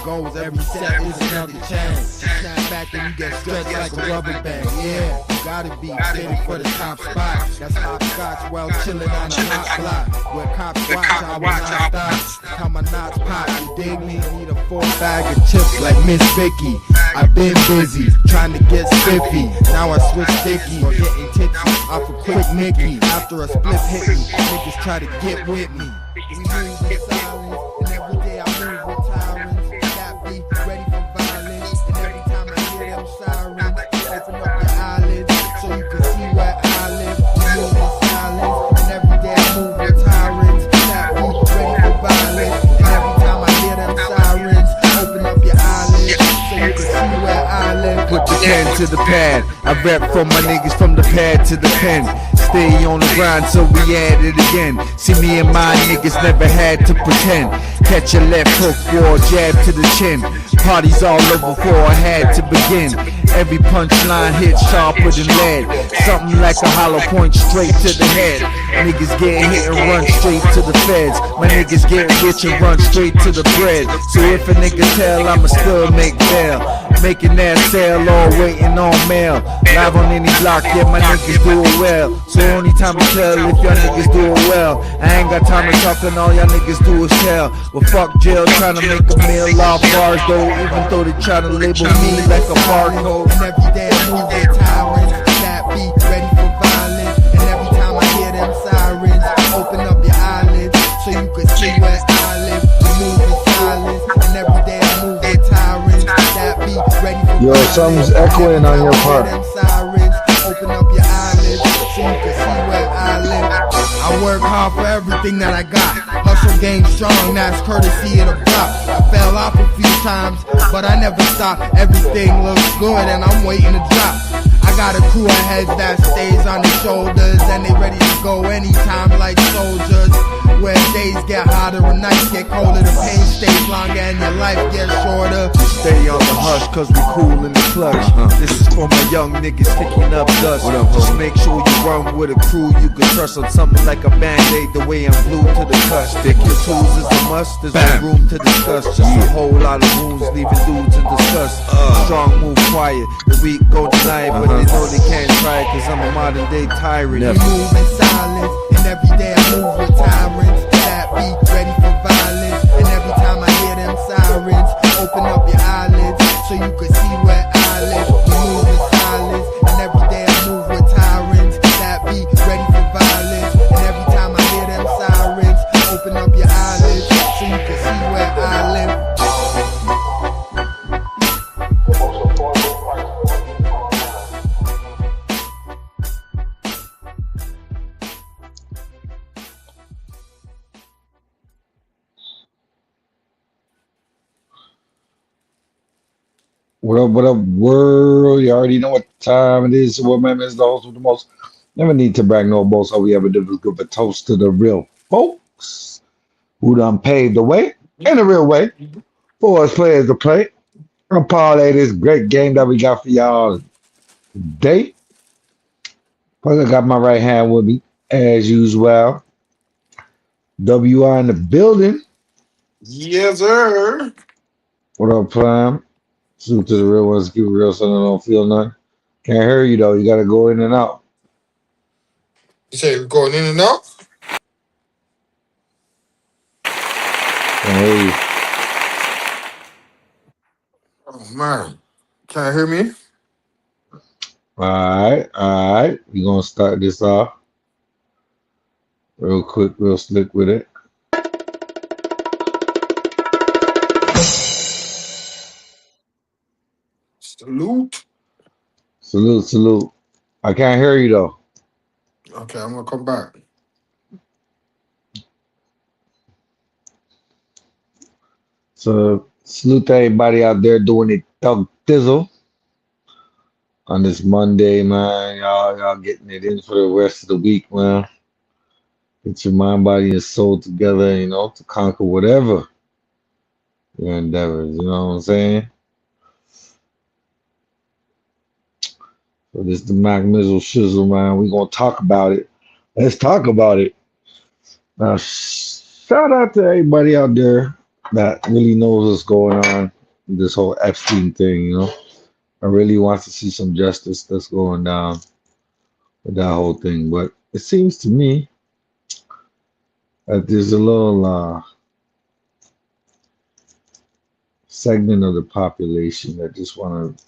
goals. Every set is another chance. You snap back and you get stretched like a rubber band. Yeah, you gotta be fitted for the top spot. That's hopscotch while chilling on the hot block. Where cops watch, I will not stop. How my knots pop, you dig me? Need a full bag of chips like Miss Vicky. I've been busy trying to get spiffy. Now I switch sticky, or getting tipsy off a quick Mickey. After a split hit me, niggas try to get with me. We move in silence, and every day I move with tyrants. That be ready for violence, and every time I hear them sirens, open up your eyelids so you can see where I live. We move in silence, and every day I move with tyrants. That be ready for violence, and every time I hear them sirens, open up your eyelids so you can see where I live. Put the pen to the pad. I rap for my niggas from the pad to the pen. Stay on the grind so we at it again. See, me and my niggas never had to pretend. Catch a left hook or a jab to the chin. Parties all over before I had to begin. Every punchline hit sharper than lead. Something like a hollow point straight to the head. Niggas get hit and run straight to the feds. My niggas get rich and run straight to the bread. So if a nigga tell, I'ma still make bail. Making that sale or waiting on mail. Live on any block, yeah, my niggas do it well. So only time to tell if y'all niggas do it well. I ain't got time to talk and all y'all niggas do is tell. Well, fuck jail, trying to make a meal off bars though. Even though they try to label me like a barcode. And every day I move with tyrants. That be ready for violence. And every time I hear them sirens, open up your eyelids so you can see where I live. We move in silence. And every day I move with tyrants. That be ready for Yo, violence. something's echoing on your part. Sirens, open up your eyelids so you can see where I live. I work hard for everything that I got. Hustle game strong, that's courtesy of the block. I fell off a few times, but I never stop. Everything looks good and I'm waiting to drop. I got a crew of heads that stays on their shoulders, and they ready to go anytime like soldiers. Where days get hotter and nights get colder, the pain stays longer and your life gets shorter. Stay on the hush cause we cool in the clutch. This is for my young niggas kicking up dust. Just make sure you run with a crew you can trust. On something like a band-aid, the way I'm glued to the cut. Stick your tools is a must, there's no room to discuss. Just a whole lot of wounds leaving dudes in disgust. Strong move quiet, the weak go deny it, but they know they can't try it cause I'm a modern day tyrant. We move in silence, and every day I move with tyrants. That be ready for violence, and every time I hear them sirens, open up your eyelids so you can see where I live. We move in silence, and every day I move with tyrants. That be ready for violence, and every time I hear them sirens, open up your eyelids so you can see where I live. What up, world? You already know what time it is. What man is the host with the most. Never need to brag no boast. All we ever do is give a toast to the real folks who done paved the way in the real way for us players to play. I'm parlay this great game that we got for y'all today. Plus, I got my right hand with me as usual. WR in the building. Yes, sir. What up, Prime? Salute to the real ones. Keep it real so I don't feel nothing. Can't hear you though. You gotta go in and out. You say we're going in and out? Can't hear you. Oh, man. Can't hear me? All right. We're gonna start this off real quick, real slick with it. Salute. Salute. I can't hear you though. Okay, I'm going to come back. So salute to everybody out there doing it thug thizzle on this Monday, man. Y'all getting it in for the rest of the week, man. Get your mind, body, and soul together, to conquer whatever your endeavors. You know what I'm saying? So this is the Mac Mizzle Shizzle, man. We're gonna talk about it. Let's talk about it. Now, shout out to everybody out there that really knows what's going on, this whole Epstein thing, and really wants to see some justice that's going down with that whole thing. But it seems to me that there's a little segment of the population that just want to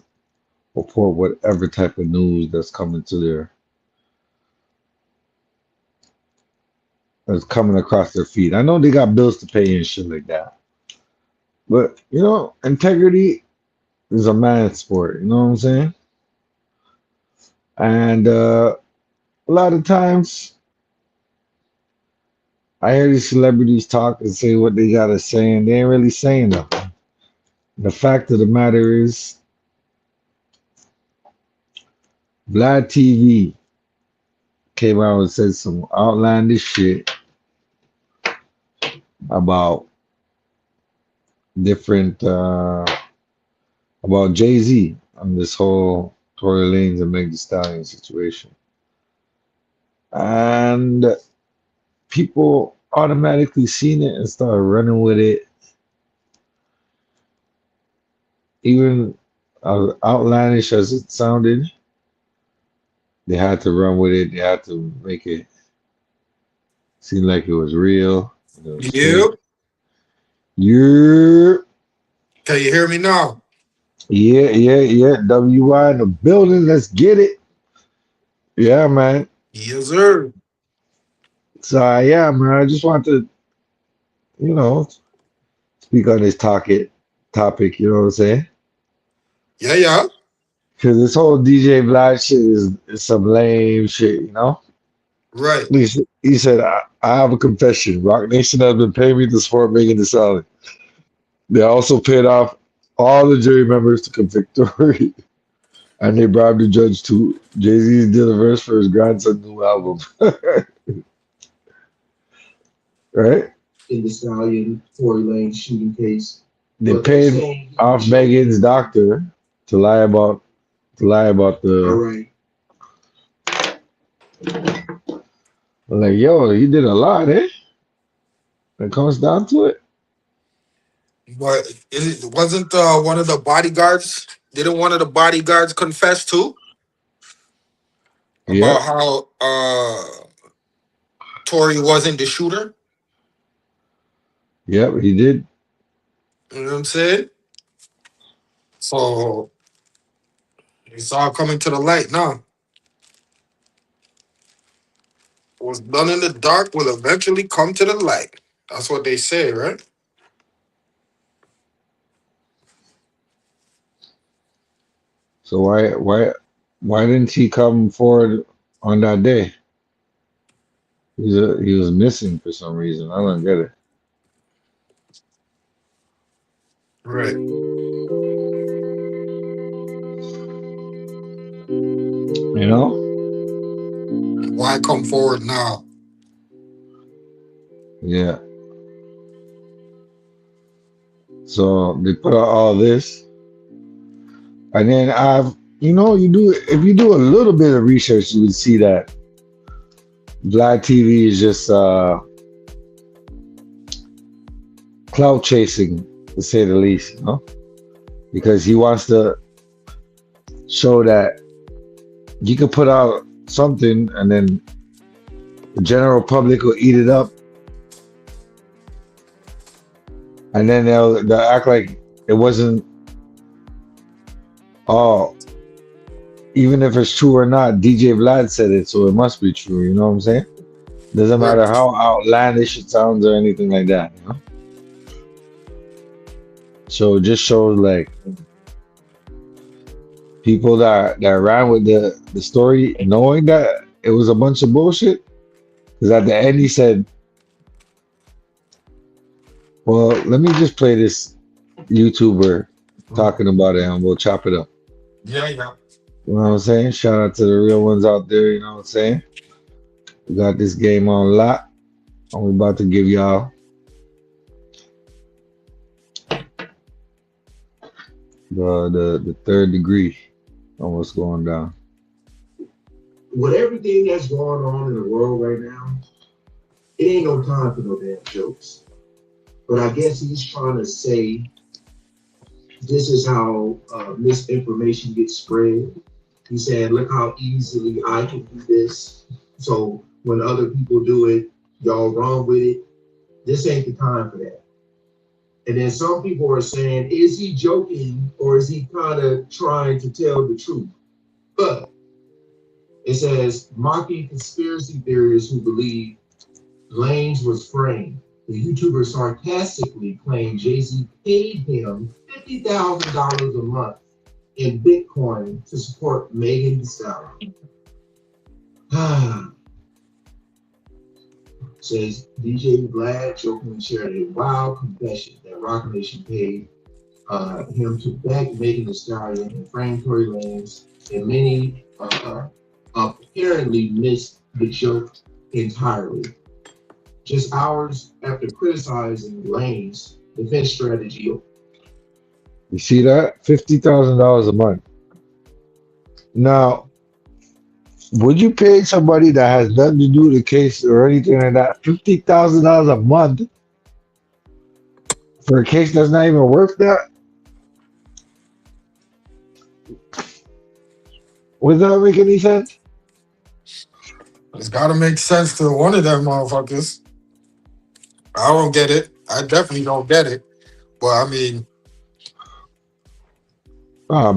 report whatever type of news that's coming across their feed. I know they got bills to pay and shit like that, but integrity is a man's sport. You know what I'm saying? And a lot of times, I hear these celebrities talk and say what they gotta say, and they ain't really saying nothing. The fact of the matter is, Vlad TV came out and said some outlandish shit about different about Jay-Z on this whole Tory Lanez and Meg Thee Stallion situation. And people automatically seen it and started running with it. Even outlandish as it sounded, they had to run with it. They had to make it seem like it was real. It was Yep. fake. Yeah. Can you hear me now? Yeah. WY in the building. Let's get it. Yeah, man. Yes, sir. So yeah, man. I just want to, speak on this topic. You know what I'm saying? Yeah. Because this whole DJ Vlad shit is some lame shit. Right. He said, I have a confession. Rock Nation has been paying me to support Megan Thee Stallion. They also paid off all the jury members to convict Tory. And they bribed the judge too. Jay-Z did a verse for his grandson's new album. Right? In the Stallion Tory Lanez shooting case. They paid off Megan's doctor to lie about the. All right. Like, yo, you did a lot, eh? When it comes down to it. But wasn't one of the bodyguards? Didn't one of the bodyguards confess too about how Tory wasn't the shooter? Yep, he did. You know what I'm saying? So it's all coming to the light now. What's done in the dark will eventually come to the light. That's what they say, right? So why didn't he come forward on that day? He was missing for some reason. I don't get it. Right. You know? Why come forward now? Yeah. So they put out all this. And then if you do a little bit of research, you would see that Vlad TV is just clout chasing, to say the least, because he wants to show that you can put out something and then the general public will eat it up, and then they'll act like it wasn't. Oh, even if it's true or not, DJ Vlad said it, so it must be true. You know what I'm saying? Doesn't matter how outlandish it sounds or anything like that. So it just shows like people that ran with the story, knowing that it was a bunch of bullshit. Because at the end he said, well, let me just play this YouTuber talking about it and we'll chop it up. Yeah. You know what I'm saying? Shout out to the real ones out there, you know what I'm saying? We got this game on lock, and we're about to give y'all the third degree on what's going down. With everything that's going on in the world right now, it ain't no time for no damn jokes. But I guess he's trying to say this is how misinformation gets spread. He said, look how easily I can do this. So when other people do it, y'all run with it. This ain't the time for that. And then some people are saying, is he joking or is he kind of trying to tell the truth? But it says, mocking conspiracy theorists who believe Lange was framed. The YouTuber sarcastically claimed Jay-Z paid him $50,000 a month in Bitcoin to support Megan Thee Stallion. Says DJ Vlad jokingly shared a wild confession that Roc Nation paid him to back Megan Thee Stallion and frame Tory Lanez, and many apparently missed the joke entirely. Just hours after criticizing Lane's defense strategy. You see that? $50,000 a month. Now, would you pay somebody that has nothing to do with the case or anything like that $50,000 a month for a case that's not even worth that? Would that make any sense? It's got to make sense to one of them motherfuckers. I don't get it. I definitely don't get it. But I mean,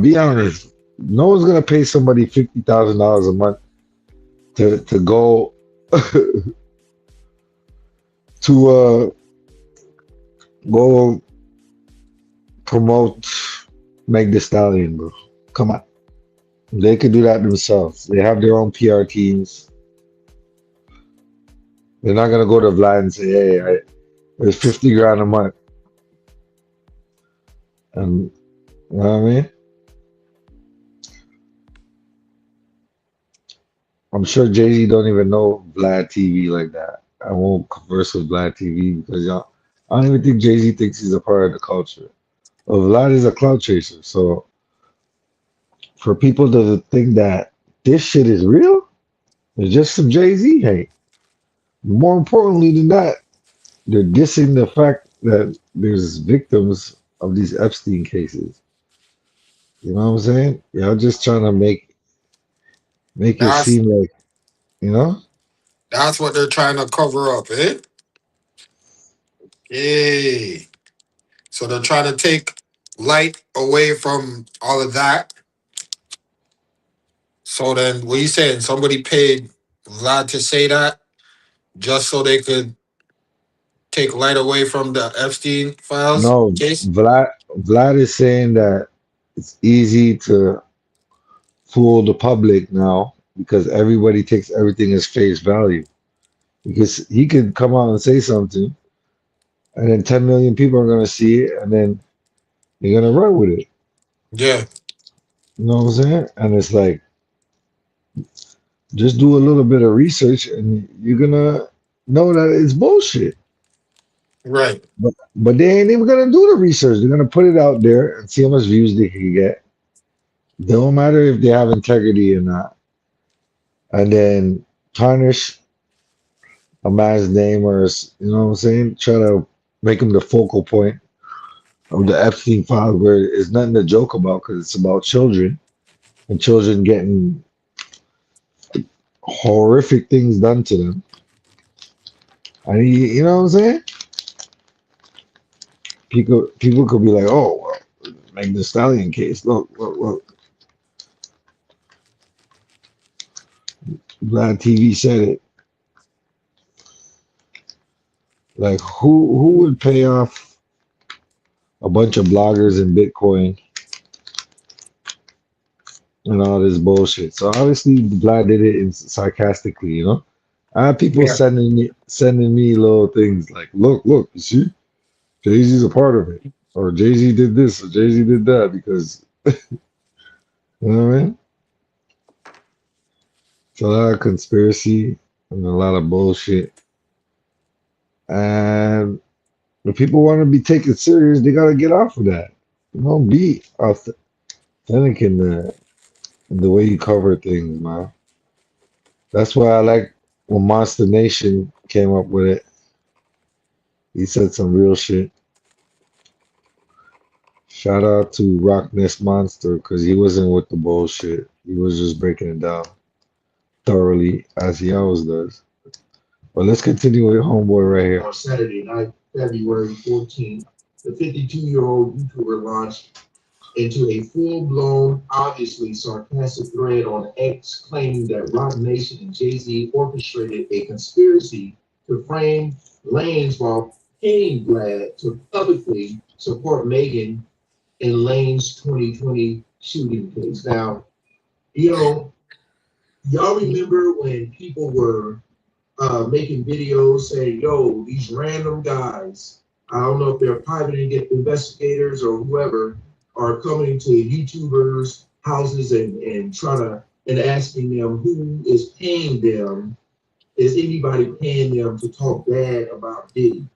Be honest. No one's gonna pay somebody $50,000 a month to go to go promote Meg Thee Stallion, bro. Come on. They could do that themselves. They have their own PR teams. They're not gonna go to Vlad and say, "Hey, there's 50 grand a month," and you know what I mean. I'm sure Jay-Z don't even know Vlad TV like that. I won't converse with Vlad TV because y'all, I don't even think Jay-Z thinks he's a part of the culture. Well, Vlad is a cloud chaser, so for people to think that this shit is real, it's just some Jay-Z hate. More importantly than that, they're dissing the fact that there's victims of these Epstein cases. You know what I'm saying? Y'all just trying to make it that's seem like, you know? that's what they're trying to cover up, eh? Yay. So they're trying to take light away from all of that. So then, what you saying? Somebody paid Vlad to say that just so they could take light away from the Epstein files No, case? Vlad is saying that it's easy to fool the public now because everybody takes everything as face value. Because he could come out and say something, and then 10 million people are gonna see it, and then you're gonna run with it. Yeah, You know what I'm saying? And it's like just do a little bit of research, and you're gonna know that it's bullshit. right. But they ain't even gonna do the research. They're gonna put it out there and see how much views they can get. Don't matter if they have integrity or not, and then tarnish a man's name or you know what I'm saying? Try to make him the focal point of the Epstein files, where it's nothing to joke about because it's about children and children getting horrific things done to them. And you know what I'm saying? People could be like, oh, well, like the Stallion case. Look. Vlad TV said it. Like, who would pay off a bunch of bloggers in Bitcoin and all this bullshit? So obviously, Vlad did it sarcastically, you know. I have people Yeah, sending me little things like, look, you see, Jay-Z's a part of it, or Jay-Z did this, or Jay-Z did that, because you know what I mean. It's a lot of conspiracy and a lot of bullshit, and if people want to be taken serious, they gotta get off of that. You know, be authentic in the way you cover things, man. That's why I like when Monster Nation came up with it. He said some real shit. Shout out to Rock Ness Monster because he wasn't with the bullshit. He was just breaking it down thoroughly as he always does. But let's continue with Homeboy right here. On Saturday night, February 14th, the 52-year-old YouTuber launched into a full-blown, obviously sarcastic thread on X claiming that Roc Nation and Jay-Z orchestrated a conspiracy to frame Lane's while paying Vlad to publicly support Megan in Lane's 2020 shooting case. Now, y'all remember when people were making videos saying, yo, these random guys, I don't know if they're private investigators or whoever, are coming to YouTubers' houses and asking them who is paying them. Is anybody paying them to talk bad about Diddy?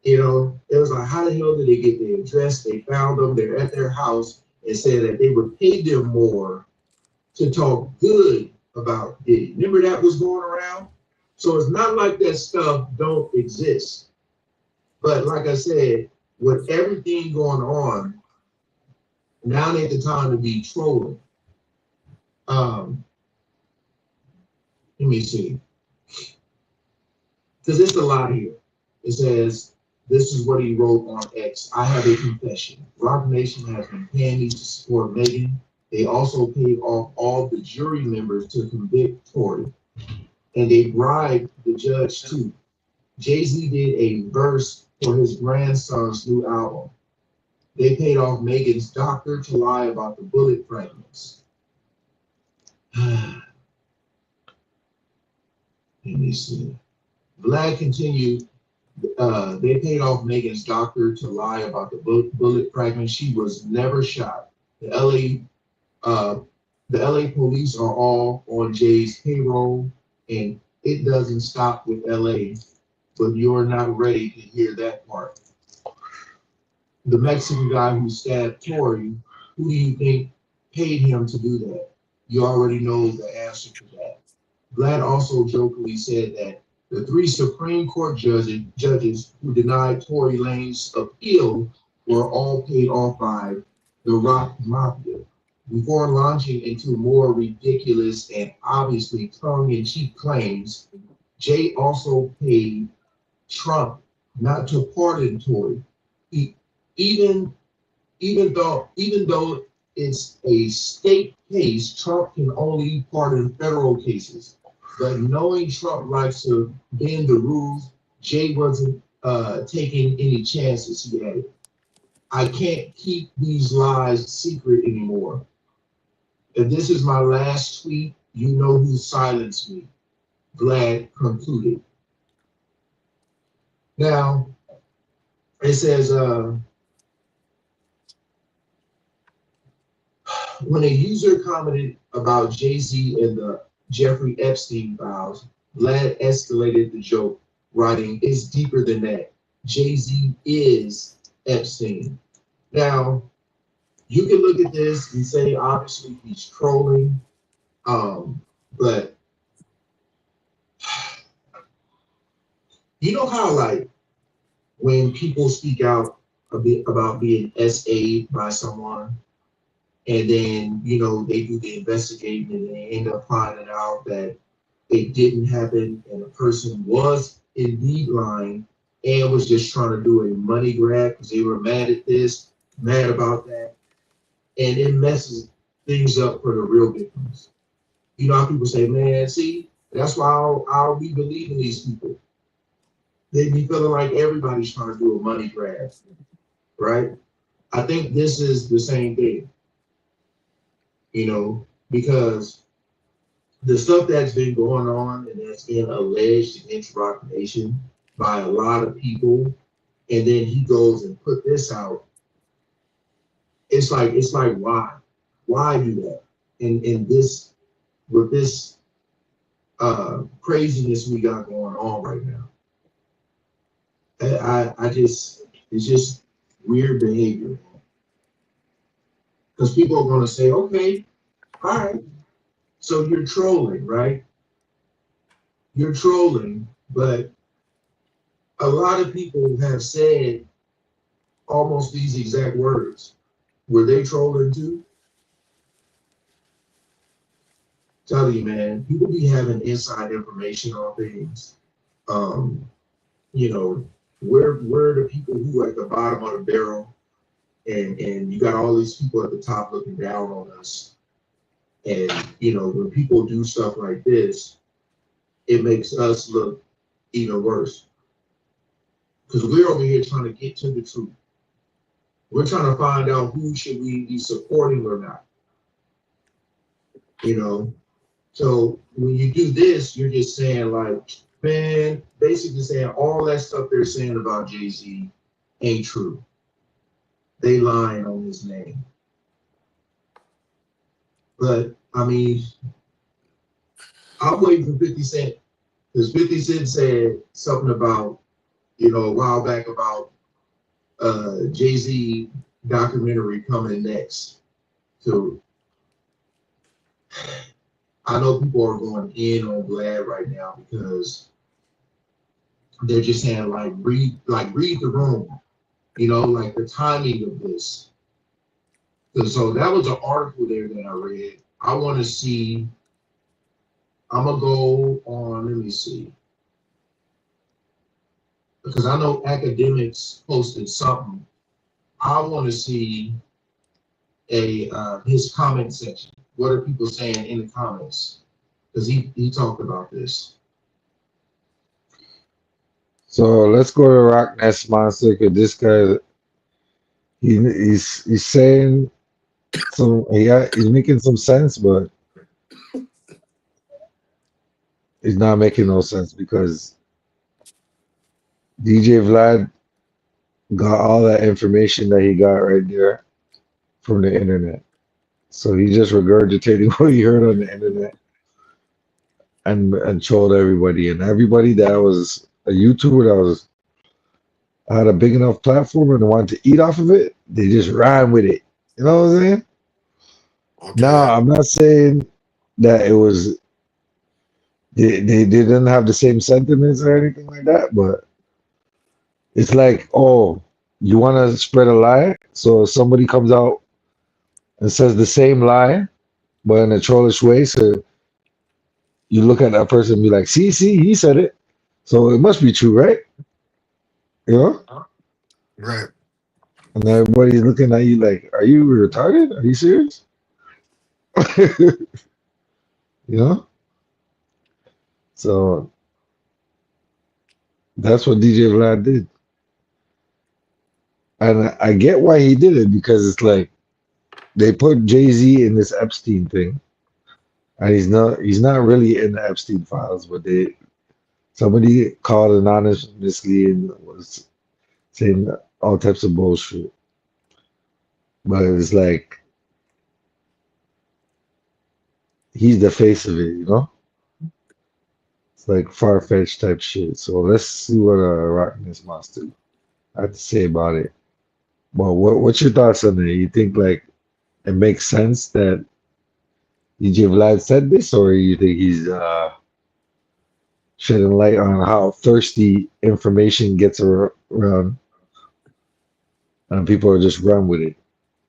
It was like, how the hell did they get their address? They found them, they're at their house, and said that they would pay them more to talk good about Diddy. Remember that was going around? So it's not like that stuff don't exist. But like I said, with everything going on, now ain't the time to be trolling. Let me see. Because it's a lot here. It says, this is what he wrote on X. I have a confession. Roc Nation has been paying me to support Megan. They also paid off all the jury members to convict Tory. And they bribed the judge too. Jay-Z did a verse for his grandson's new album. They paid off Megan's doctor to lie about the bullet fragments. Let me see. Vlad continued, they paid off Megan's doctor to lie about the bullet fragments. She was never shot. The LA police are all on Jay's payroll, and it doesn't stop with LA, but you're not ready to hear that part. The Mexican guy who stabbed Tory, who do you think paid him to do that? You already know the answer to that. Vlad also jokingly said that the 3 Supreme Court judges who denied Tory Lane's appeal were all paid off by the Rock Mafia. Before launching into more ridiculous and obviously tongue-in-cheek claims, Jay also paid Trump not to pardon Tory. Even though it's a state case, Trump can only pardon federal cases. But knowing Trump likes to bend the rules, Jay wasn't taking any chances he had. I can't keep these lies secret anymore. If this is my last tweet, you know who silenced me. Vlad concluded. Now, it says, when a user commented about Jay-Z and the Jeffrey Epstein files, Vlad escalated the joke, writing, it's deeper than that. Jay-Z is Epstein. Now, you can look at this and say, obviously, he's trolling, but you know how, like, when people speak out a bit about being SA'd by someone, and then, they do the investigating and they end up finding out that it didn't happen and the person was indeed lying and was just trying to do a money grab because they were mad at this, mad about that. And it messes things up for the real victims. You know how people say, man, see, that's why I'll be believing these people. They be feeling like everybody's trying to do a money grab, right? I think this is the same thing, because the stuff that's been going on and that's been alleged against Roc Nation by a lot of people, and then he goes and put this out. It's like why do that? And this, with this craziness we got going on right now, it's just weird behavior. Because people are going to say, okay, all right, so you're trolling, right? You're trolling, but a lot of people have said almost these exact words. Were they trolling too? Tell you, man, people be having inside information on things. Um, you know, we're the people who are at the bottom of the barrel, and you got all these people at the top looking down on us. And you know, when people do stuff like this, it makes us look even worse because we're over here trying to get to the truth. We're trying to find out who should we be supporting or not. You know, so when you do this, you're just saying like, man, basically saying all that stuff they're saying about Jay-Z ain't true. They lying on his name. But I mean, I'm waiting for 50 Cent because 50 Cent said something about, you know, a while back about Jay-Z documentary coming next. So I know people are going in on Vlad right now because they're just saying like read the room, you know, like the timing of this. So that was an article there that I read. I want to see. I'm gonna go on. Let me see, because I know academics posted something. I want to see his comment section. What are people saying in the comments? Because he talked about this. So let's go to Rock Nest Monster because this guy he's saying some he's making some sense, but he's not making no sense because DJ Vlad got all that information that he got right there from the internet. So he's just regurgitating what he heard on the internet and trolled everybody. And everybody that was a YouTuber that was had a big enough platform and wanted to eat off of it, they just ran with it. You know what I'm saying? Okay. Now, I'm not saying that it was they didn't have the same sentiments or anything like that, but it's like, oh, you want to spread a lie? So somebody comes out and says the same lie, but in a trollish way. So you look at that person and be like, see, he said it. So it must be true, right? You know? Right. And everybody's looking at you like, are you retarded? Are you serious? You know? So that's what DJ Vlad did. And I get why he did it because it's like they put Jay-Z in this Epstein thing. And he's not really in the Epstein files, but somebody called anonymously and was saying all types of bullshit. But it's like he's the face of it, you know? It's like far-fetched type shit. So let's see what Rockness Monster had to say about it. Well, what's your thoughts on it? You think like it makes sense that DJ Vlad said this, or you think he's shedding light on how thirsty information gets around and people are just run with it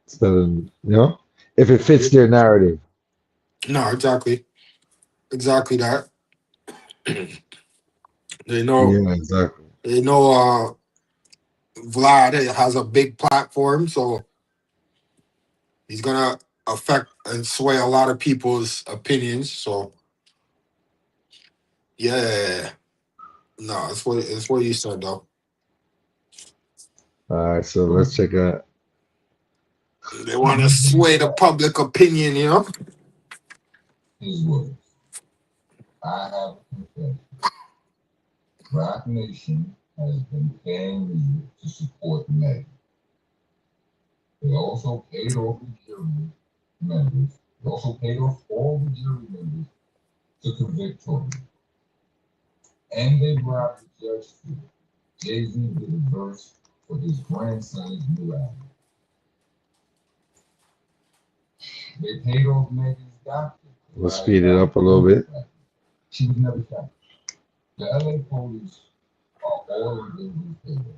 instead of, if it fits their narrative. No, exactly that. They know. Yeah, exactly. They know. Vlad has a big platform, so he's gonna affect and sway a lot of people's opinions. So, yeah, no, it's what you said though. All right, so let's check out. They want to sway the public opinion, you know. His words. I have confessed. Rock Nation has been paying me to support Meg. They also paid off the jury members. They also paid off all the jury members to convict Tory. And they bribed the judge too. Jay-Z did a verse for his grandson's new album. They paid off Megan's doctor. We'll speed it up a little bit. She was never found. The LA police all in Disney's favor,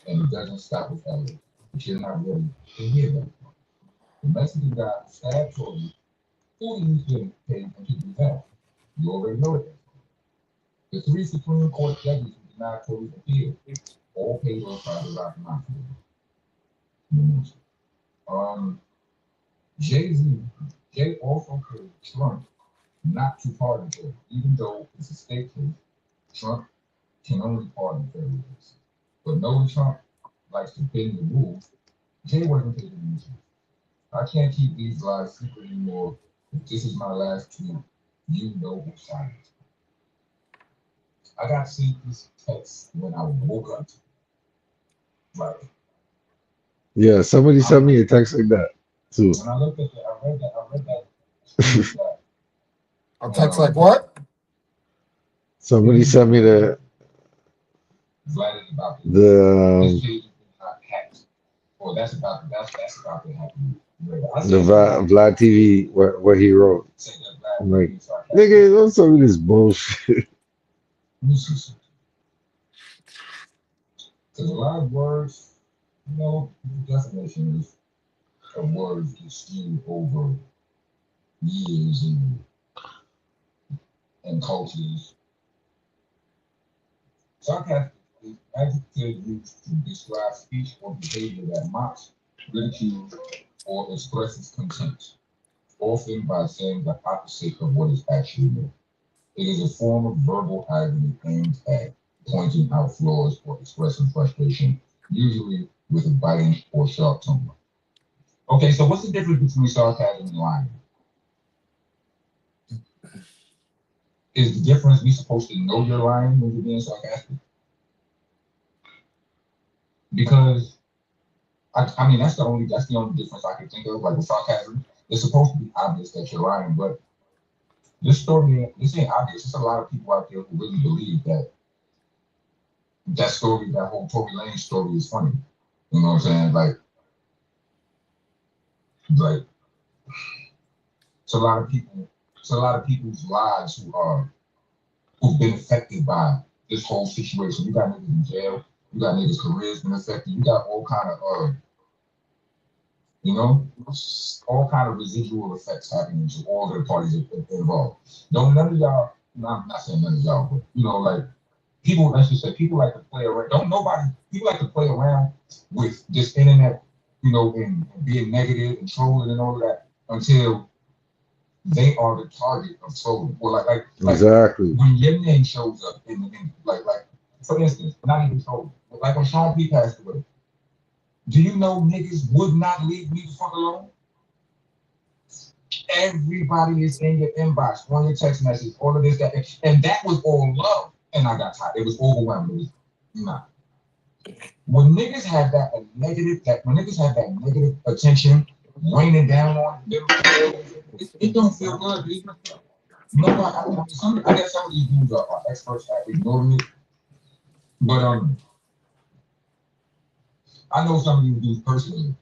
and it doesn't stop with LA. But you're not ready to hear that. The Mexican guy stabbed told you, who do you think paid him to do that? You already know it. The 3 Supreme Court judges who denied Tory's appeal all paid off by the rock mafia. Jay also paid Trump not to pardon him, even though it's a state case. Trump can only pardon terrorists. But knowing Trump likes to bend the rules, Jay wasn't taking any chances. I can't keep these lies secret anymore. If this is my last tweet, you know who signed it. I got sent this text when I woke up. Like, Yeah, somebody sent me a text like that too. when I looked at it, I read that. A text like what? Somebody sent me Vlad is about to the page is not hacked. Or that's about to happen. the Vlad TV what he wrote. Say that Vlad I'm like, is sarcastic. nigga, don't tell me this bullshit. Because a lot of words, the definitions of words get skewed over years and cultures. Sarcastic is adjective used to describe speech or behavior that mocks, ridicules, or expresses contempt, often by saying the opposite of what is actually meant. It is a form of verbal irony aimed at pointing out flaws or expressing frustration, usually with a biting or sharp tone. Okay, so what's the difference between sarcasm and lying? Is the difference we supposed to know you're lying when you're being sarcastic? Because I mean that's the only difference I can think of. Like with sarcasm, it's supposed to be obvious that you're lying, but this ain't obvious. There's a lot of people out there who really believe that story, that whole Tory Lane story is funny. You know what I'm saying? Like it's a lot of people's lives who've been affected by this whole situation. You got niggas in jail, you got niggas' careers been affected, you got all kind of all kind of residual effects happening to all the parties involved. None of y'all, I'm not saying none of y'all, but like people, let's just say people like to play around. People like to play around with this internet, and being negative and trolling and all of that until they are the target of trolling. Or like Exactly. When your name shows up in like for instance, not even trolling, but like when Sean P passed away. Do you know niggas would not leave me the fuck alone? Everybody is in your inbox, on your text message, all of this, that, and that was all love. And I got tired. It was overwhelming. When niggas have that negative attention raining down on them, it don't feel good. I guess some of these dudes are experts at ignoring it, but I know some of these dudes personally,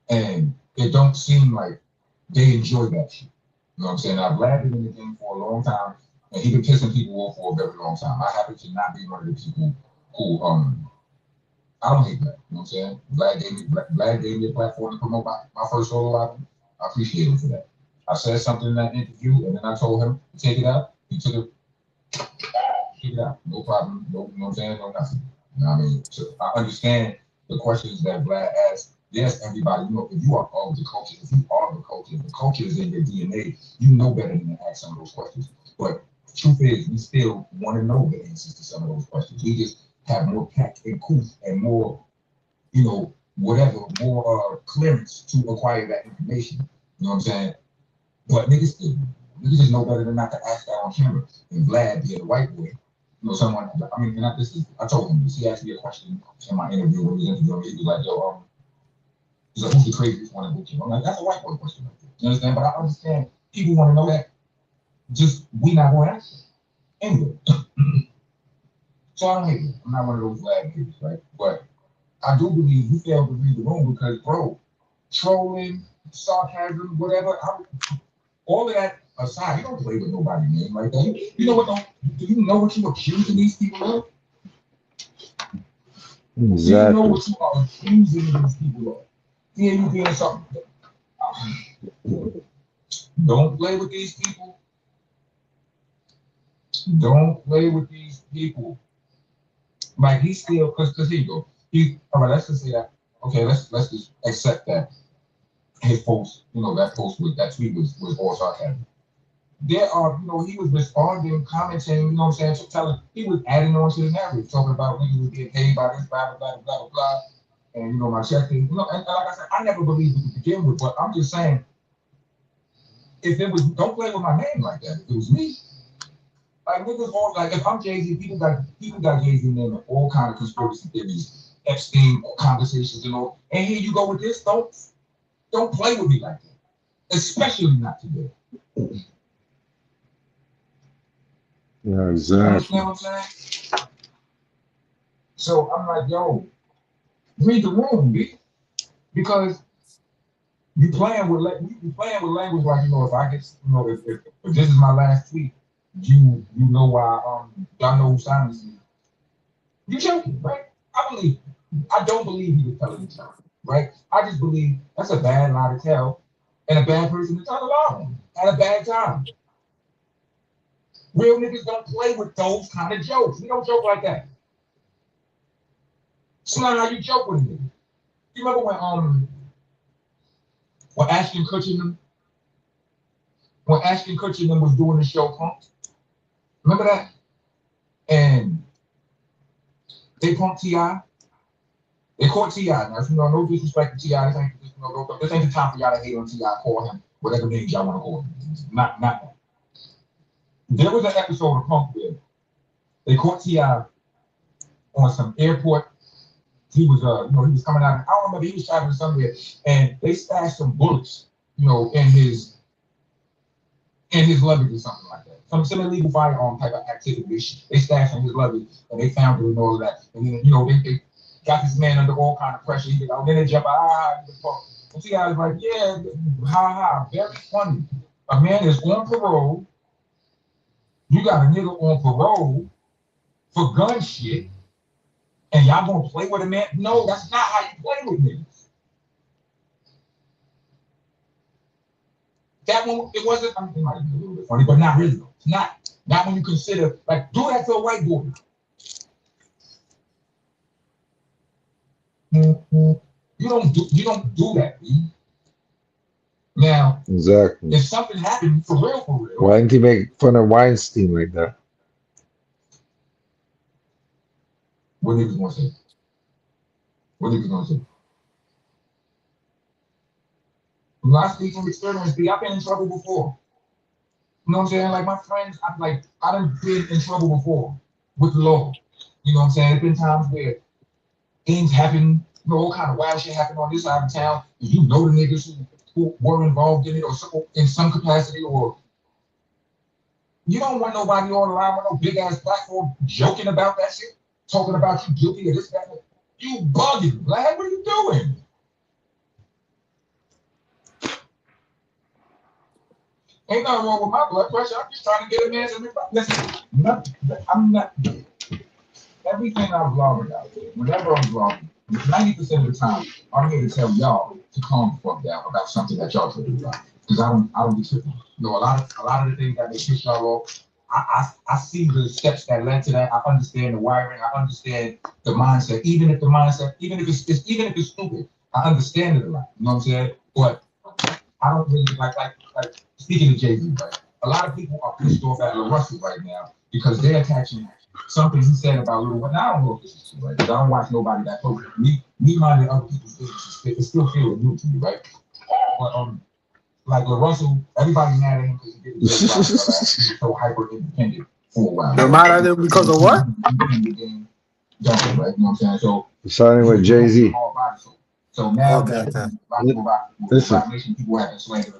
and it don't seem like they enjoy that shit. You know what I'm saying? I've Vlad been in the game for a long time, and he's been pissing people off for a very long time. I happen to not be one of the people who I don't hate that. You know what I'm saying? Vlad gave me a platform to promote my first solo album. I appreciate him for that. I said something in that interview, and then I told him to take it out. He took it out. No problem. No, you know what I'm saying? No nothing. You know what I mean? So I understand the questions that Vlad asked. Yes, everybody, if you are part of the culture, if the culture is in your DNA, you know better than to ask some of those questions. But the truth is, we still want to know the answers to some of those questions. We just have more tact and couth and more, more clearance to acquire that information. You know what I'm saying? But niggas just know better than not to ask that on camera. And Vlad, being a white boy, I told him this. He asked me a question in my interview when he was interviewing me. He was like, yo, he's like, who's the craziest one in the book? I'm like, that's a white boy question. You understand? But I understand people want to know that. Just, we not going to answer. Anyway. So I don't hate it. I'm not one of those Vlad haters, right? But I do believe you failed to read the room because, bro, trolling, sarcasm, whatever, all of that aside, you don't play with nobody, man, like that. You know what? Do you know what you accusing these people of? You know Exactly. what you are accusing these people of. Yeah, you doing something. Don't play with these people. Don't play with these people. Like he's still, cause here you go. He all right. Let's just say that. Okay, let's just accept that his post, that post with that tweet was all sarcasm. There are, he was responding, commenting, what I'm saying, telling, he was adding on to the narrative, talking about niggas was getting paid by this, blah, blah, blah, blah, blah, blah. And, my check thing, and like I said, I never believed it to begin with, but I'm just saying, if it was, don't play with my name like that. If it was me, like niggas all, like if I'm Jay-Z, people got Jay-Z name in all kind of conspiracy theories, Epstein conversations and all, and here you go with this, don't play with me like that, especially not today. Yeah, You exactly. understand what I'm saying? So I'm like, yo, read the room, B. Because you playing with language like, if I get, if this is my last tweet, you know why y'all know who silenced me. You joking, right? I don't believe he was telling the truth, right? I just believe that's a bad lie to tell and a bad person to tell a lie on at a bad time. Real niggas don't play with those kind of jokes. We don't joke like that. It's not how you joke with a nigga. You remember when Ashton Kutcher and them was doing the show Punk'd? Remember that? And they punked T.I. They caught T.I. Now, no disrespect to T.I. This ain't the time for y'all to hate on T.I. Call him whatever names y'all want to call him. Not that. There was an episode of Punk where they caught T.I. on some airport. He was, he was coming out. I don't remember. He was traveling somewhere, and they stashed some bullets, in his luggage or something like that. Some illegal firearm type of activity. They stashed in his luggage, and they found it and all of that. And then, they got this man under all kind of pressure. He was then they jump out, and T.I. was like, yeah, ha, very funny. A man is on parole. You got a nigga on parole for gun shit. And y'all gonna play with a man? No, that's not how you play with niggas. That one, it wasn't, it might have been a little bit funny, but not really though. It's not when you consider, like, do that to a white boy. You don't do that, dude. Now, Exactly. if something happened for real, Why didn't he make fun of Weinstein like that? what niggas gonna say? What niggas gonna say? I speak from experience, B. I've been in trouble before. You know what I'm saying? Like my friends, I done been in trouble before with the law. You know what I'm saying? There's been times where things happen, all kind of wild shit happen on this side of town. And you know the niggas who were involved in it or in some capacity, or you don't want nobody on the line with no big ass platform joking about that shit, talking about you guilty of this, that. You bugging, Vlad. What are you doing? Ain't nothing wrong with my blood pressure. I'm just trying to get a man to listen. I'm not. Everything I vlog about, whenever I'm vlogging, 90% of the time, I'm here to tell y'all to calm the fuck down about something that y'all tripping about. Because I don't be tripping. A lot of the things that they piss y'all off, I see the steps that led to that. I understand the wiring. I understand the mindset. Even if it's stupid, I understand it a lot. You know what I'm saying? But I don't really like speaking of Jay-Z, right? A lot of people are pissed off at Lil Russell right now because they're attaching something he said about Lil Russell. Now I don't know if this is true, right? Because I don't watch nobody that close. Me minding other people's business, it still feels new to me, right? But like Lil Russell, everybody mad at him because he was so hyper independent for a while. They're mad at him because of what? Right? You know what I'm saying? So Signing with Jay-Z. So now Okay. people have been slandering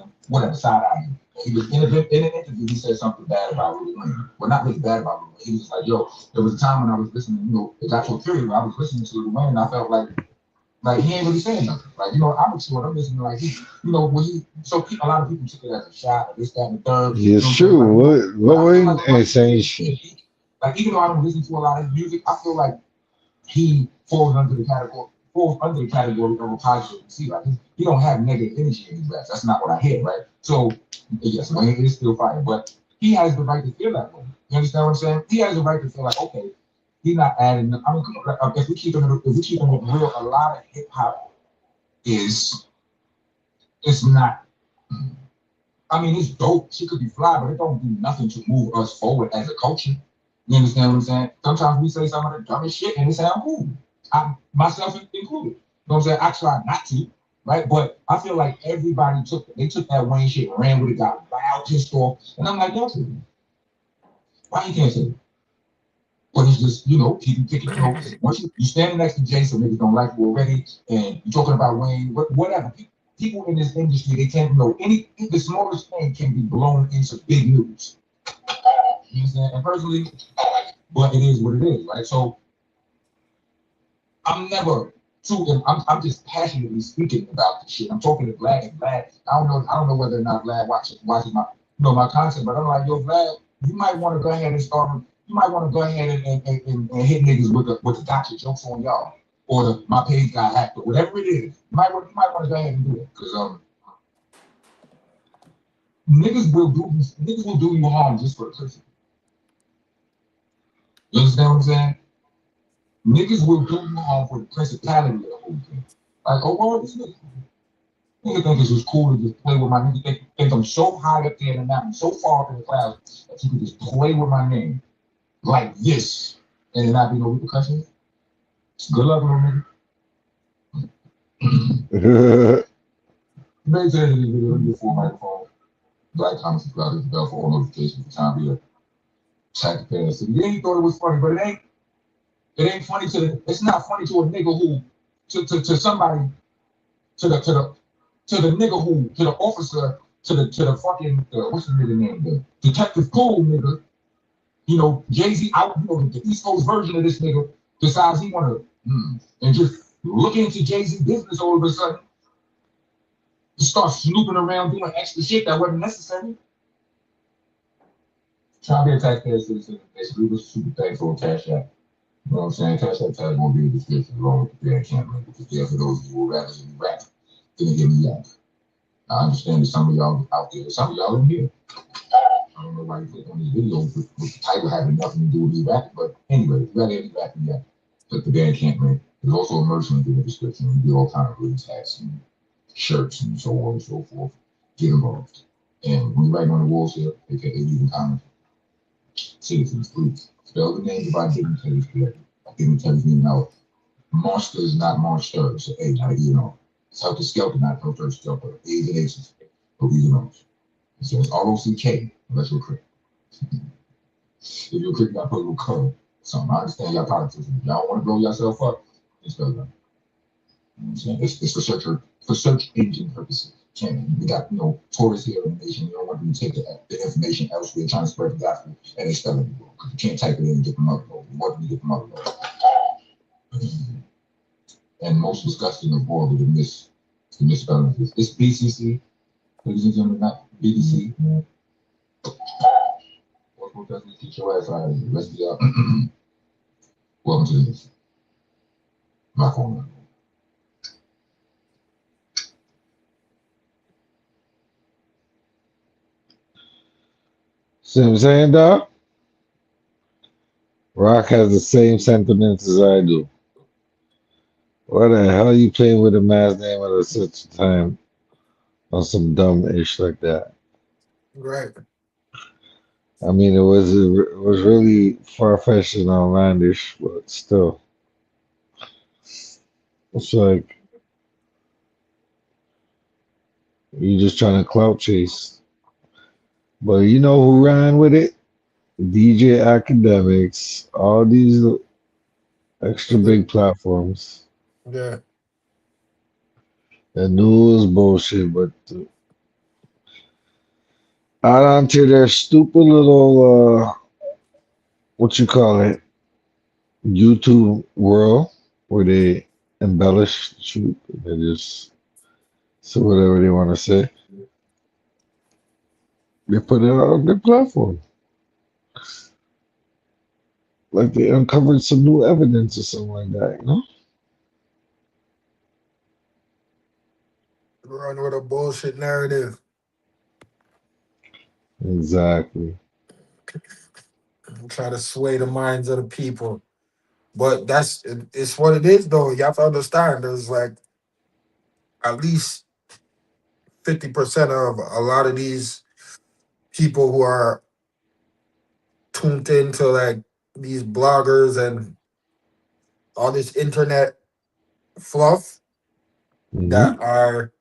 him, whatever side eye him. He was in an interview, he said something bad about Lil Wayne. Well, not really bad about Lil Wayne. He was like, yo, there was a time when I was listening, it got to a period where I was listening to Lil Wayne and I felt like he ain't really saying nothing. Like, I'm mature, I'm listening like he, a lot of people took it as a shot or this, that, and the third. It's true. Lil Wayne ain't saying shit. Like, even though I don't listen to a lot of his music, I feel like he falls under the category of a positive MC. Like he don't have negative energy in his raps. That's not what I hear, right? So yes, Wayne is still fire, but he has the right to feel that way. You understand what I'm saying? He has the right to feel like, okay, he's not adding. I mean, come on, if we keep it real, a lot of hip hop is it's not. I mean, it's dope. She could be fly, but it don't do nothing to move us forward as a culture. You understand what I'm saying? Sometimes we say some of the dumbest shit and it sound cool. Myself included. You know what I'm saying? I try not to, right? But I feel like everybody took that Wayne shit, ran with it, got loud, pissed off. And I'm like, yo, why you can't say it? But it's just, keep picking, once you standing next to Jayz, so niggas don't like you already, and you're talking about Wayne, whatever. People in this industry, they can't know the smallest thing can be blown into big news. You understand? And personally, but it is what it is, right? So I'm never I'm just passionately speaking about this shit. I'm talking to Vlad and Vlad. I don't know whether or not Vlad watches my content, but I'm like, yo, Vlad, you might want to go ahead and start. You might want to go ahead and hit niggas with the gotcha jokes on y'all, or my page got hacked, or whatever it is. You might want to go ahead and do it, because niggas will do you harm just for the person. You understand what I'm saying? Niggas will do you harm for the principality of the whole thing. Like, oh, well, this nigga think it's just cool to just play with my nigga. Think I'm so high up there in the mountain, so far up in the clouds, that you can just play with my name like this and not be no repercussions. Good luck, little nigga. Make sure this video on your full microphone. Black comments, subscribe to the bell for all notifications for time to chat the past. Yeah, you thought it was funny, but it ain't funny it's not funny to a nigga who to somebody to the nigga who to the officer to the fucking what's the nigga name? The Detective Cool nigga. Jay-Z out, the East Coast version of this nigga decides he wanna and just look into Jay-Z business all of a sudden. He starts snooping around doing extra shit that wasn't necessary. Trying to be a taxpayer citizen, basically was super thankful for Cash App. You know what I'm saying? Cash App tag won't be in the description along with the band camp link, because there for those of you who would rather hear me rap than hear me yap. I understand that some of y'all out there, some of y'all in here. I don't know why you click on these videos with the title having nothing to do with me rapping, but anyway, if you rather hear me rapping, yeah, click the band camp link. There's also a merch link in the description. We do all kind of hoodies, hats, and shirts, and so on and so forth. Get involved. And when you're writing on the walls here, aka leaving comments, citizens, please spell the name if I didn't tell you correctly. I didn't tell you now. Monster is not monster. So A, not It's helter skelter, not helter skelter. A's and H's. But these are O's. So it's ROCK unless you're a crick. If you're a crick, you gotta put a little color. Something. I understand y'all politicians. If y'all want to blow yourself up, just spell that. You know what I'm saying? It's for search engine purposes. We got tourists here in the nation. You don't want them to take the information elsewhere, trying to spread the gospel, and they spell it wrong. Because you can't type it in and get the mother load. You want them to get the mother load. And most disgusting of all the misspellings is it's BCC, ladies and gentlemen, not BDC. What does we teach your ass out of here? Let's be out. Welcome to this. My phone. See what I'm saying, dog? Rock has the same sentiments as I do. Why the hell are you playing with a man's name at such a time on some dumb ish like that? Right. I mean, it was really far fetched and outlandish, but still, it's like you just trying to clout chase. But you know who ran with it? DJ Academics, all these extra big platforms. Yeah. They knew it was bullshit, but add on to their stupid little what you call it, YouTube world, where they embellish the truth. They just say whatever they want to say. They put it out on their platform. like they uncovered some new evidence or something like that, you know? Run with a bullshit narrative. Exactly. Try to sway the minds of the people. But it's what it is though. You have to understand there's like at least 50% of a lot of these people who are tuned into like these bloggers and all this internet fluff Hmm. that are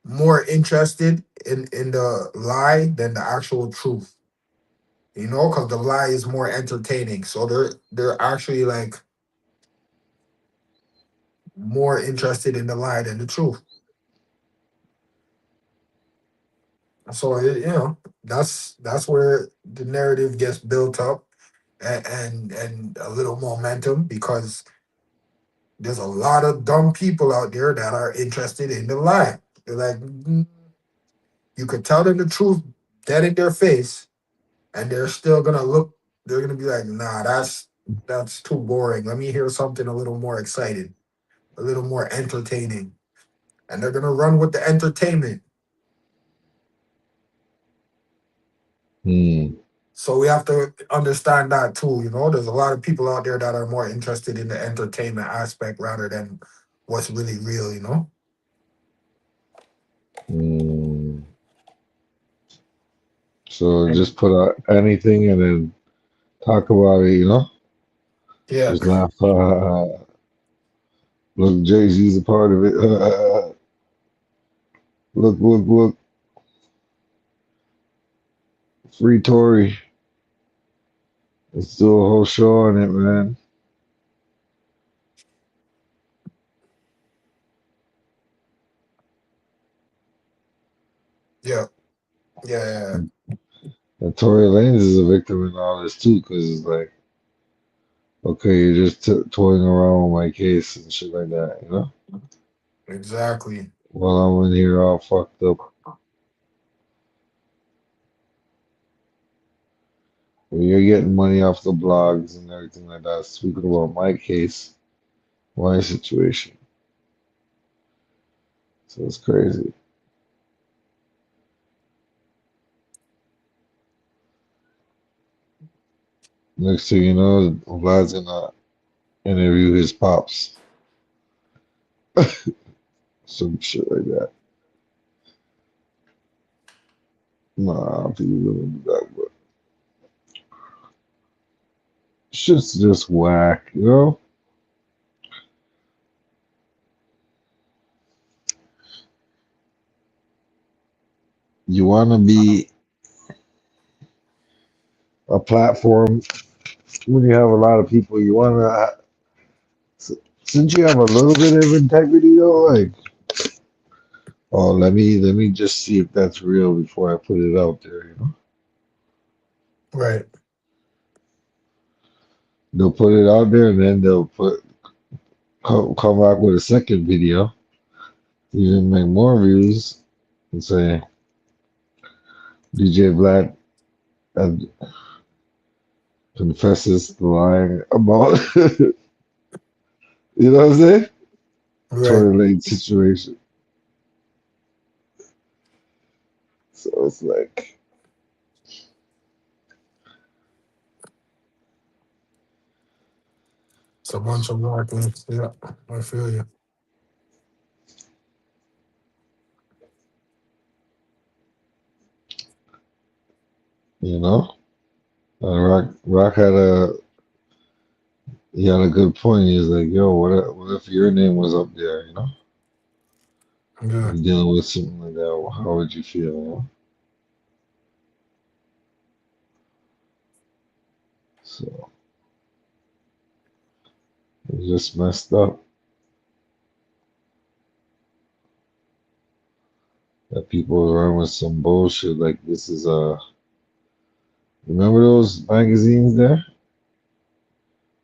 more interested in the lie than the actual truth. You know, because the lie is more entertaining. So they're actually like more interested in the lie than the truth. So that's where the narrative gets built up and a little momentum because there's a lot of dumb people out there that are interested in the lie. They're like, you could tell them the truth dead in their face, and they're still gonna look. They're gonna be like, nah, that's too boring. Let me hear something a little more exciting, a little more entertaining, and they're gonna run with the entertainment. Hmm. So we have to understand that too. You know, there's a lot of people out there that are more interested in the entertainment aspect rather than what's really real. You know. Hmm. So And just put out anything and then talk about it, you know? yeah, Just laugh. Look, Jay-Z's a part of it. Look. Free Tory. Let's do a whole show on it, man. yeah, yeah. And Tory Lanez is a victim in all this too, because it's like, okay, you're just toying around with my case and shit like that, you know? Exactly. While I'm in here all fucked up. Well, you're getting money off the blogs and everything like that, speaking about my case, my situation. So it's crazy. Next thing you know, Vlad's gonna interview his pops. Some shit like that. Nah, I don't think he's gonna do that, but shit's just whack, you know? You wanna be a platform when you have a lot of people, you wanna, since you have a little bit of integrity though, like, oh, let me just see if that's real before I put it out there, you know? Right. They'll put it out there and then they'll come back with a second video, even make more views, and say DJ Vlad confesses the lying about, you know what I'm saying? Right. Tory Lane situation. So it's like, It's a bunch of marketing. Yeah, I feel you. you know, Rock he had a good point. He's like, yo, what if your name was up there, you know? Yeah. You're dealing with something like that, how would you feel, you know? So it's just messed up that people run with some bullshit like this is remember those magazines there?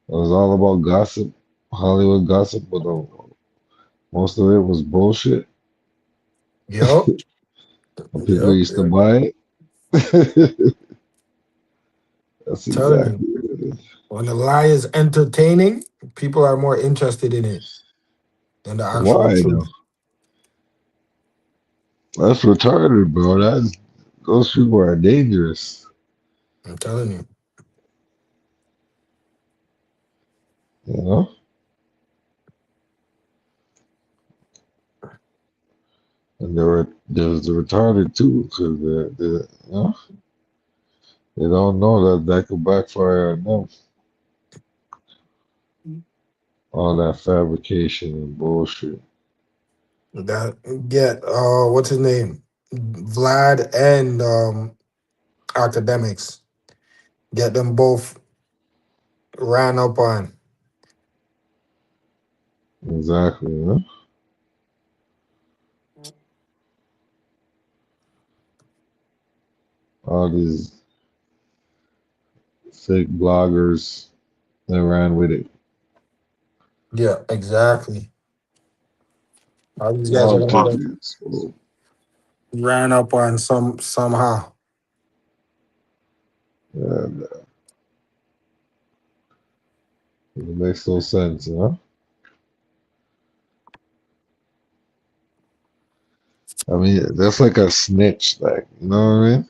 It was all about gossip, Hollywood gossip, but most of it was bullshit. Yep. And people Yep. used to Yep. buy it. That's Telling you. exactly what it is. When the lie is entertaining, people are more interested in it than the actual Why though? truth. That's retarded, bro. Those people are dangerous. I'm telling you. You know? And there's the retarded too, because you know, they don't know that could backfire on them. All that fabrication and bullshit. That get what's his name? Vlad and academics. Get them both ran up on. Exactly, you know? All these fake bloggers that ran with it. Yeah, exactly. All these guys are gonna get Politicians. Oh, ran up on somehow. yeah, it makes no sense, you know? I mean, that's like a snitch, like, you know what I mean?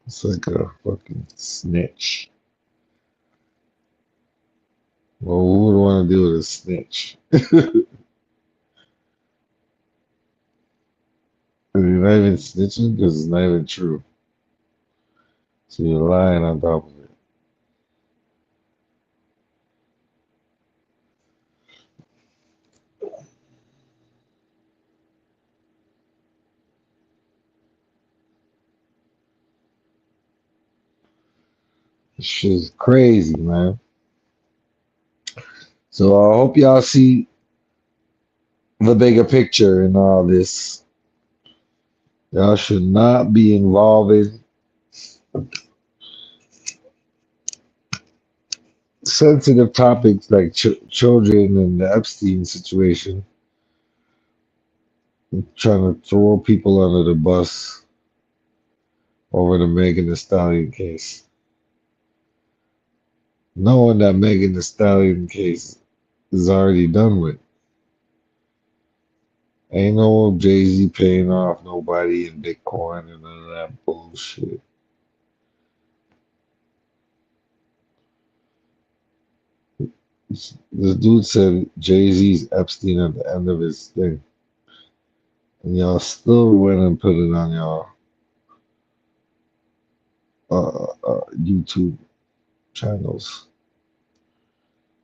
It's like a fucking snitch. Well, who would want to deal with a snitch? You're not even snitching because it's not even true. So you're lying on top of it. This shit's crazy, man. So I hope y'all see the bigger picture in all this. Y'all should not be involving sensitive topics like children and the Epstein situation, trying to throw people under the bus over the Megan Thee Stallion case. Knowing that Megan Thee Stallion case is already done with. Ain't no Jay-Z paying off nobody in Bitcoin and none of that bullshit. This dude said Jay-Z's Epstein at the end of his thing. And y'all still went and put it on y'all YouTube channels.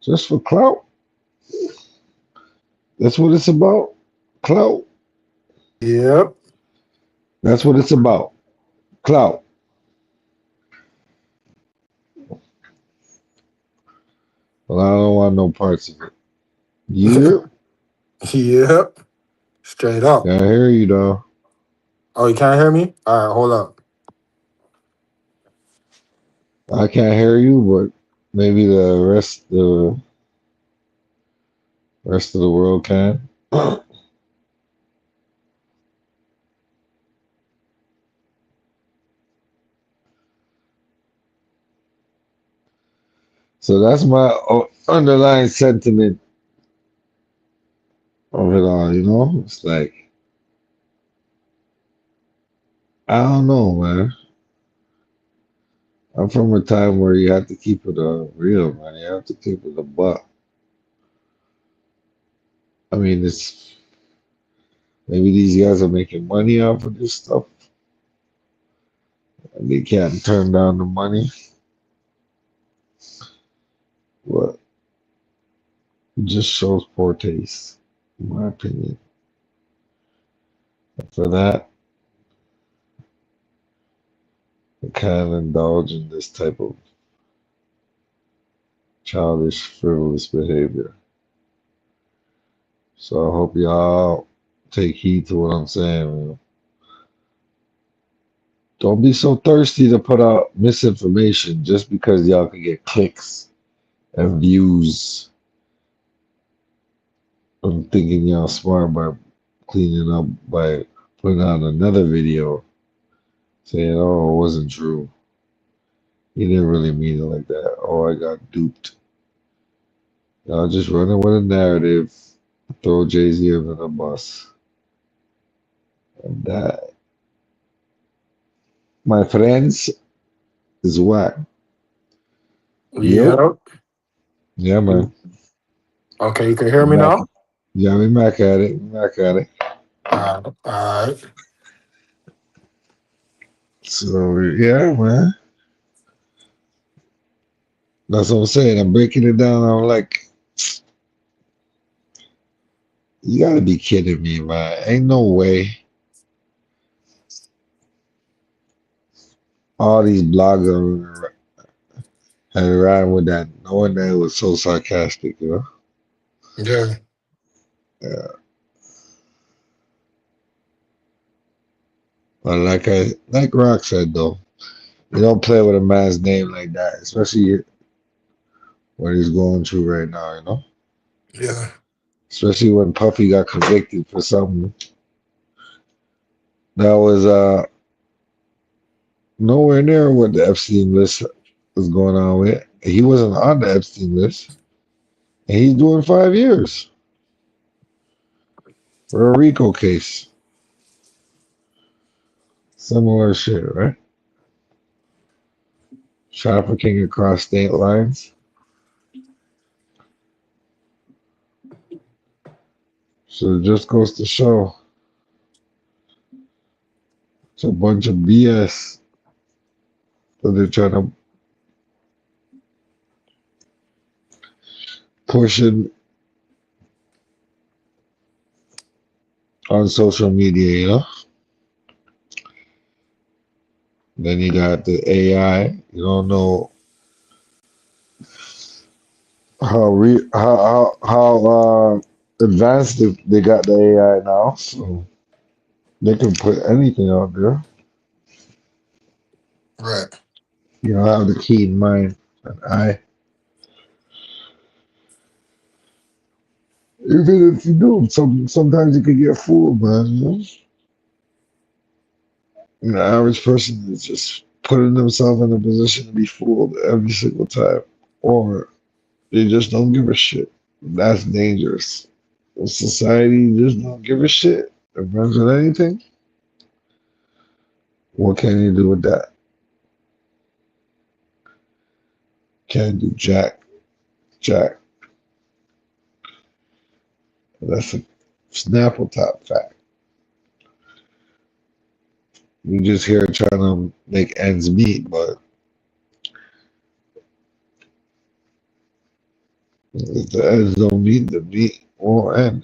Just for clout. That's what it's about. Clout. Yep. That's what it's about. Clout. Well, I don't want no parts of it. You? Yep. Straight up. I hear you, though. Oh, you can't hear me? All right, hold up. I can't hear you, but maybe the rest of the world can. So that's my underlying sentiment of it all, you know? It's like, I don't know, man. I'm from a time where you have to keep it real, man. You have to keep it a buck. I mean, it's maybe these guys are making money off of this stuff, and they can't turn down the money. But it just shows poor taste, in my opinion. And for that, I can't indulge in this type of childish, frivolous behavior. So I hope y'all take heed to what I'm saying, man. Don't be so thirsty to put out misinformation just because y'all can get clicks and views. I'm thinking y'all smart by cleaning up by putting out another video saying, "Oh, it wasn't true." He didn't really mean it like that. Oh, I got duped. Y'all just running with a narrative. Throw Jay-Z under the bus. And that, my friends, is whack. Yo. Yep. Yeah, man. Okay, you can hear me Back. now? Yeah, we back at it. We back at it. All right. So, yeah, man. That's what I'm saying. I'm breaking it down. I'm like, you gotta be kidding me, man. Ain't no way all these bloggers had around with that, knowing that it was so sarcastic, you know? Yeah. Yeah. But like Rock said though, you don't play with a man's name like that, especially what he's going through right now, you know? Yeah. Especially when Puffy got convicted for something that was nowhere near what the Epstein list was going on with. He wasn't on the Epstein list. And he's doing 5 years for a RICO case. Similar shit, right? Trafficking across state lines. So it just goes to show it's a bunch of BS that they're trying to push in on social media, you know? Then you got the AI. You don't know how advanced they got the AI now, so they can put anything out there. Right. You don't have the keen mind and eye. Even if you do, sometimes you can get fooled, man. You know? And the average person is just putting themselves in a position to be fooled every single time, or they just don't give a shit. That's dangerous. If society just don't give a shit, it runs with anything. What can you do with that? Can't do jack, jack. That's a Snapple top fact. We just here trying to make ends meet, but if the ends don't meet, the meat won't end.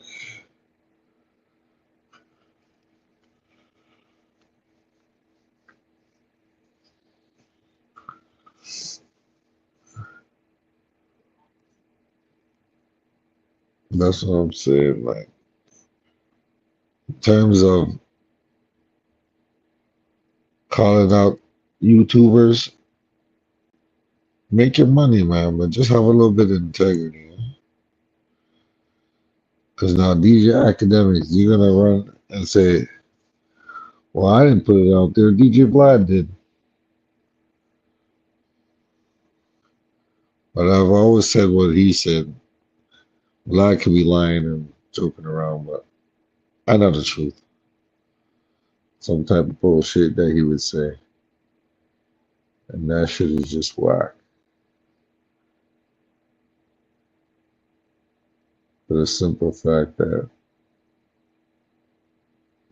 That's what I'm saying. Like in terms of calling out YouTubers, make your money, man, but just have a little bit of integrity. Because now these are academics. You're gonna run and say, "Well, I didn't put it out there. DJ Vlad did." But I've always said what he said. Vlad could be lying and joking around, but I know the truth. Some type of bullshit that he would say, and that shit is just whack. For the simple fact that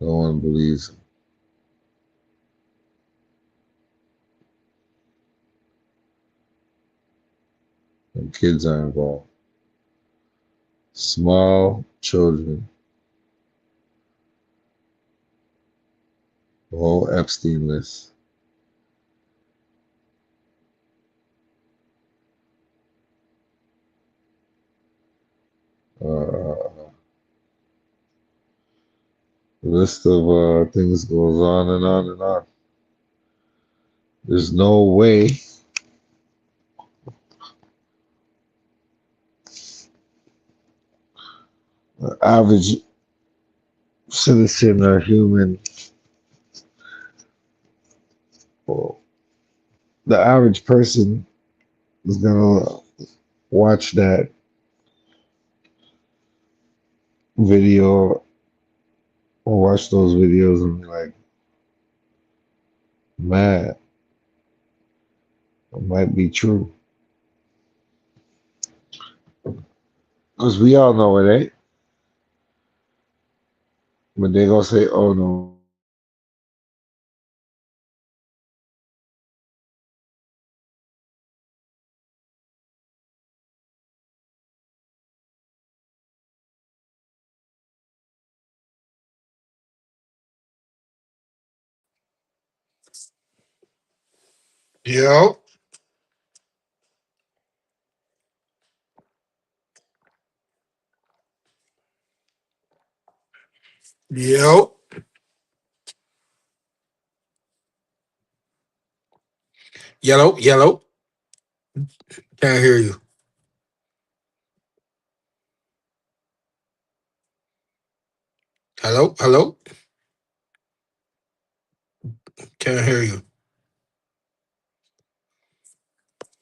no one believes him, and kids are involved. Small children, the whole Epstein list. The list of things goes on and on and on. There's no way the average citizen or human will The average person is gonna watch that video or watch those videos and be like, man, it might be true. Because we all know it ain't. But they gonna say, oh no. Yo, yo, yellow, yellow. Can't hear you. Hello, hello. Can't hear you.